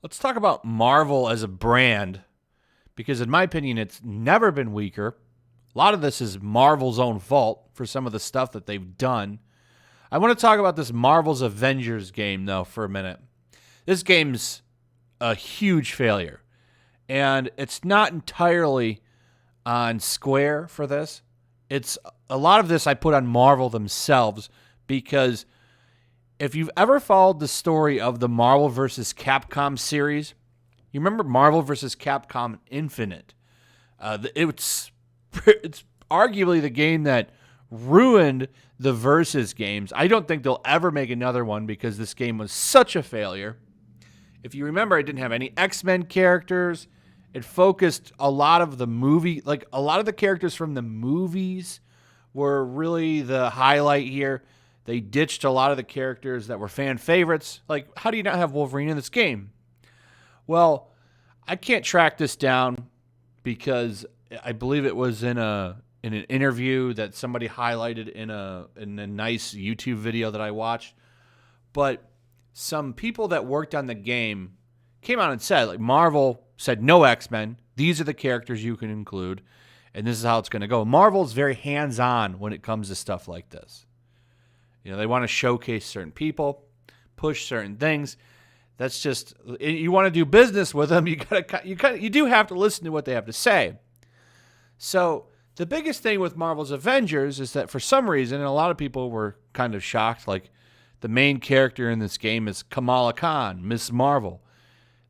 Let's talk about Marvel as a brand, because in my opinion, it's never been weaker. A lot of this is Marvel's own fault for some of the stuff that they've done. I want to talk about this Marvel's Avengers game, though, for a minute. This game's a huge failure, and it's not entirely on Square for this. It's a lot of this I put on Marvel themselves, because if you've ever followed the story of the Marvel vs. Capcom series, you remember Marvel vs. Capcom Infinite. It's arguably the game that ruined the Versus games. I don't think they'll ever make another one because this game was such a failure. If you remember, it didn't have any X-Men characters. It focused a lot of the movie, like a lot of the characters from the movies were really the highlight here. They ditched a lot of the characters that were fan favorites. Like, how do you not have Wolverine in this game? Well, I can't track this down because I believe it was in an interview that somebody highlighted in a nice YouTube video that I watched. But some people that worked on the game came out and said, like, Marvel said no X-Men. These are the characters you can include, and this is how it's going to go. Marvel's very hands-on when it comes to stuff like this. You know, they want to showcase certain people, push certain things. That's just, you want to do business with them, you do have to listen to what they have to say. So the biggest thing with Marvel's Avengers is that for some reason, and a lot of people were kind of shocked, like the main character in this game is Kamala Khan, Miss Marvel.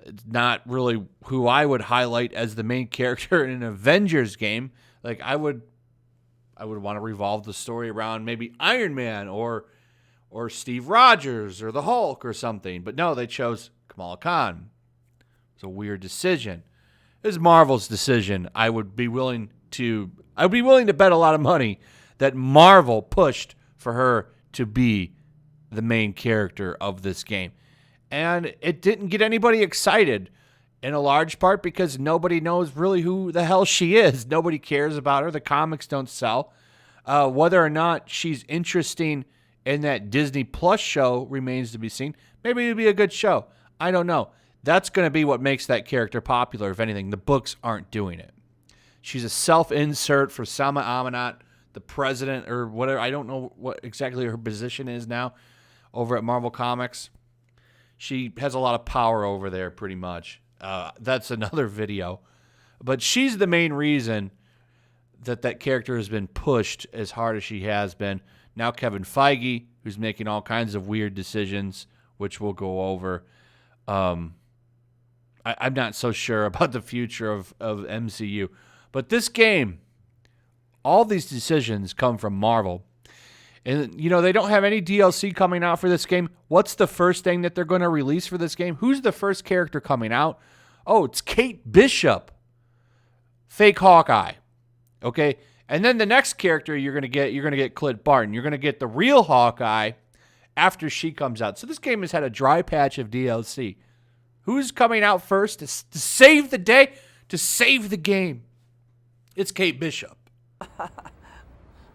It's not really who I would highlight as the main character in an Avengers game. Like I would want to revolve the story around maybe Iron Man or Steve Rogers or the Hulk or something. But no, they chose Kamala Khan. It's a weird decision. It's Marvel's decision. I would be willing to bet a lot of money that Marvel pushed for her to be the main character of this game. And it didn't get anybody excited, in a large part because nobody knows really who the hell she is. Nobody cares about her. The comics don't sell. Whether or not she's interesting in that Disney Plus show remains to be seen. Maybe it'll be a good show. I don't know. That's going to be what makes that character popular, if anything. The books aren't doing it. She's a self-insert for Salma Amanat, the president or whatever. I don't know what exactly her position is now over at Marvel Comics. She has a lot of power over there, pretty much. That's another video. But she's the main reason that character has been pushed as hard as she has been. Now Kevin Feige, who's making all kinds of weird decisions, which we'll go over. I'm not so sure about the future of MCU. But this game, all these decisions come from Marvel. And, you know, they don't have any DLC coming out for this game. What's the first thing that they're going to release for this game? Who's the first character coming out? Oh, it's Kate Bishop, fake Hawkeye. Okay, and then the next character you're going to get Clint Barton. You're going to get the real Hawkeye after she comes out. So this game has had a dry patch of DLC. Who's coming out first to save the day, to save the game? It's Kate Bishop.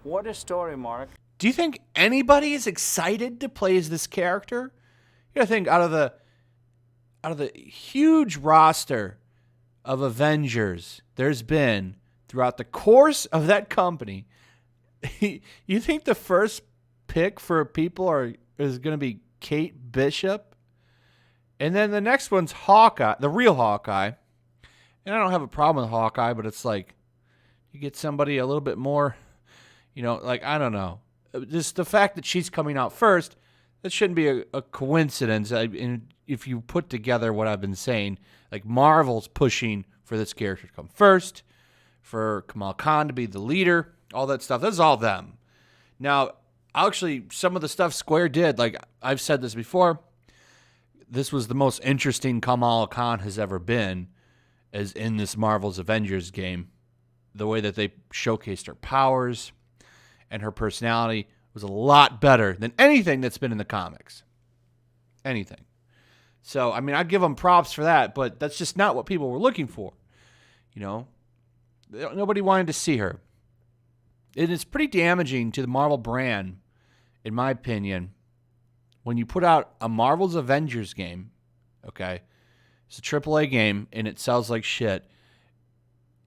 What a story, Mark. Do you think anybody is excited to play as this character? You gotta think out of the huge roster of Avengers there's been throughout the course of that company. You think the first pick for people is going to be Kate Bishop? And then the next one's Hawkeye, the real Hawkeye. And I don't have a problem with Hawkeye, but it's like you get somebody a little bit more, you know, like, I don't know. Just the fact that she's coming out first, that shouldn't be a coincidence. If you put together what I've been saying, like Marvel's pushing for this character to come first, for Kamala Khan to be the leader, all that stuff. That's all them. Now, actually, some of the stuff Square did, like I've said this before, this was the most interesting Kamala Khan has ever been, as in this Marvel's Avengers game. The way that they showcased her powers and her personality was a lot better than anything that's been in the comics. Anything. So, I mean, I'd give them props for that, but that's just not what people were looking for. You know, nobody wanted to see her. It is pretty damaging to the Marvel brand, in my opinion, when you put out a Marvel's Avengers game, okay, It's a AAA game, and it sells like shit.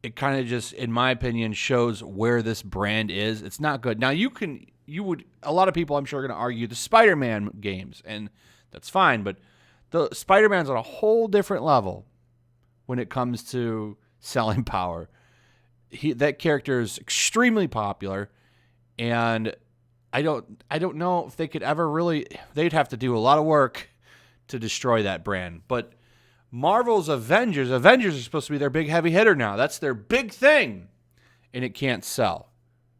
It kind of just, in my opinion, shows where this brand is. It's not good. Now, a lot of people I'm sure are going to argue the Spider-Man games, and that's fine, but the Spider-Man's on a whole different level when it comes to selling power. That character is extremely popular, and I don't know if they could ever really. They'd have to do a lot of work to destroy that brand. But Marvel's Avengers are supposed to be their big heavy hitter now. That's their big thing, and it can't sell.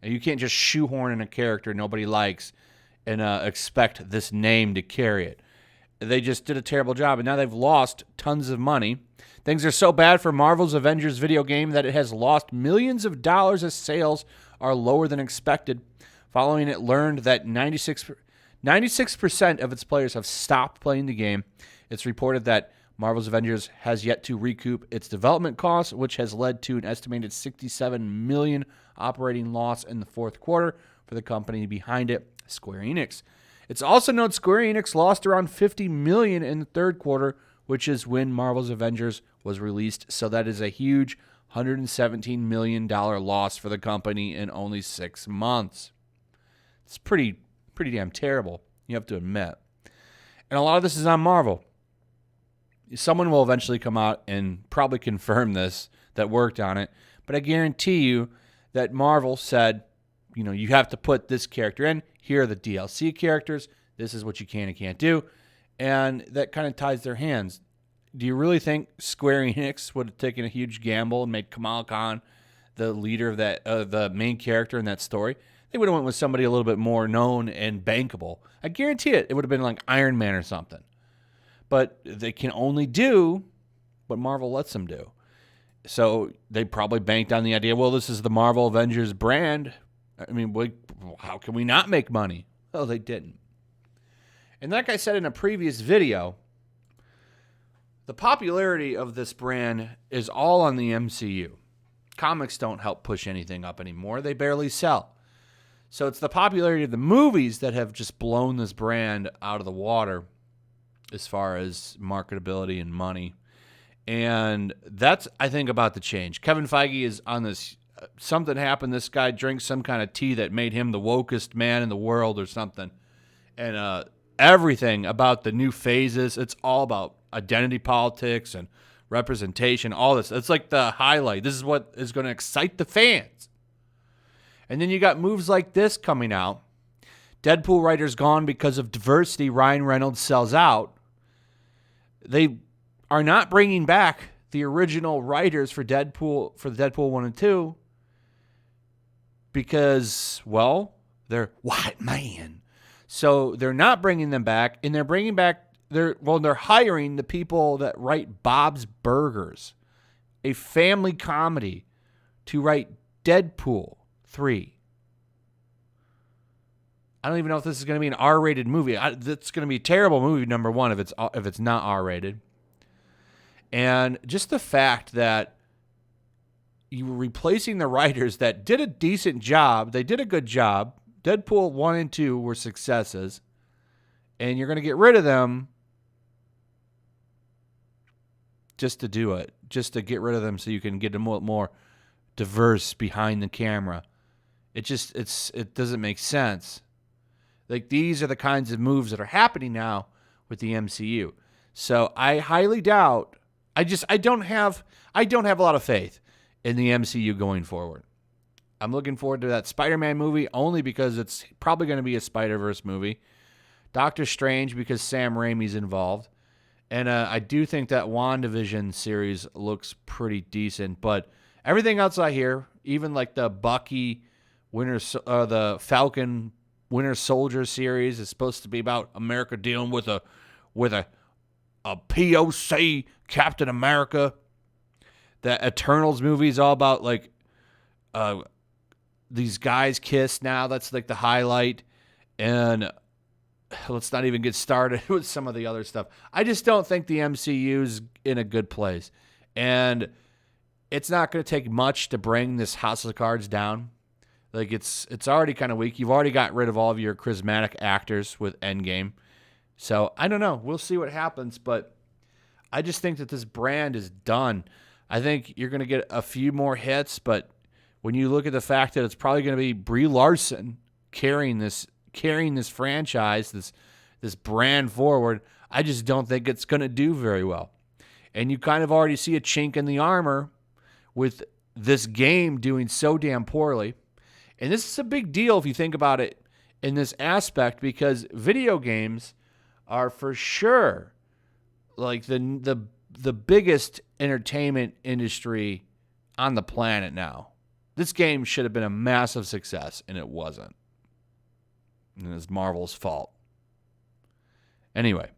And you can't just shoehorn in a character nobody likes and expect this name to carry it. They just did a terrible job, and now they've lost tons of money. Things are so bad for Marvel's Avengers video game that it has lost millions of dollars as sales are lower than expected. Following it learned that 96% of its players have stopped playing the game. It's reported that Marvel's Avengers has yet to recoup its development costs, which has led to an estimated $67 million operating loss in the fourth quarter for the company behind it, Square Enix. It's also known Square Enix lost around $50 million in the third quarter, which is when Marvel's Avengers was released. So that is a huge $117 million loss for the company in only 6 months. It's pretty damn terrible, you have to admit. And a lot of this is on Marvel. Someone will eventually come out and probably confirm this that worked on it. But I guarantee you that Marvel said, you have to put this character in. Here are the DLC characters. This is what you can and can't do. And that kind of ties their hands. Do you really think Square Enix would have taken a huge gamble and made Kamala Khan the leader of that, the main character in that story? They would have went with somebody a little bit more known and bankable. I guarantee it. It would have been like Iron Man or something. But they can only do what Marvel lets them do. So they probably banked on the idea, well, this is the Marvel Avengers brand. I mean, how can we not make money? Oh, they didn't. And like I said in a previous video, the popularity of this brand is all on the MCU. Comics don't help push anything up anymore. They barely sell. So it's the popularity of the movies that have just blown this brand out of the water as far as marketability and money. And that's, I think, about to change. Kevin Feige is on this. Something happened. This guy drinks some kind of tea that made him the wokest man in the world or something. And everything about the new phases, it's all about identity politics and representation, all this. It's like the highlight. This is what is going to excite the fans. And then you got moves like this coming out. Deadpool writers gone because of diversity. Ryan Reynolds sells out. They are not bringing back the original writers for Deadpool, for the Deadpool 1 and 2 because, well, they're white man. So they're not bringing them back, and they're bringing back, they're hiring the people that write Bob's Burgers, a family comedy, to write Deadpool 3. I don't even know if this is going to be an R-rated movie. It's going to be a terrible movie, number one, if it's not R-rated. And just the fact that you were replacing the writers that did a decent job, they did a good job. Deadpool 1 and 2 were successes. And you're going to get rid of them just to do it. Just to get rid of them so you can get them more diverse behind the camera. It doesn't make sense. Like, these are the kinds of moves that are happening now with the MCU. So I highly doubt, I don't have a lot of faith in the MCU going forward. I'm looking forward to that Spider-Man movie only because it's probably going to be a Spider-Verse movie. Doctor Strange because Sam Raimi's involved. And I do think that WandaVision series looks pretty decent. But everything else I hear, even like the Bucky, the Falcon Winter Soldier series is supposed to be about America dealing with a POC Captain America. The Eternals movie is all about like these guys kiss now. That's like the highlight. And let's not even get started with some of the other stuff. I just don't think the MCU's in a good place. And it's not going to take much to bring this House of Cards down. Like, it's already kind of weak. You've already got rid of all of your charismatic actors with Endgame. So, I don't know. We'll see what happens. But I just think that this brand is done. I think you're going to get a few more hits, but when you look at the fact that it's probably going to be Brie Larson carrying this franchise, this brand forward, I just don't think it's going to do very well. And you kind of already see a chink in the armor with this game doing so damn poorly. And this is a big deal if you think about it in this aspect, because video games are for sure like the biggest entertainment industry on the planet now. This game should have been a massive success, and it wasn't. And it's Marvel's fault. Anyway,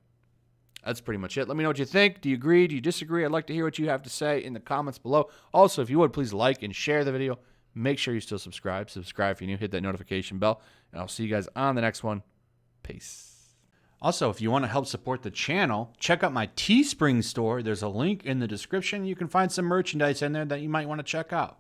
that's pretty much it. Let me know what you think. Do you agree? Do you disagree? I'd like to hear what you have to say in the comments below. Also, if you would, please like and share the video. Make sure you still subscribe. Subscribe if you're new. Hit that notification bell. And I'll see you guys on the next one. Peace. Also, if you want to help support the channel, check out my Teespring store. There's a link in the description. You can find some merchandise in there that you might want to check out.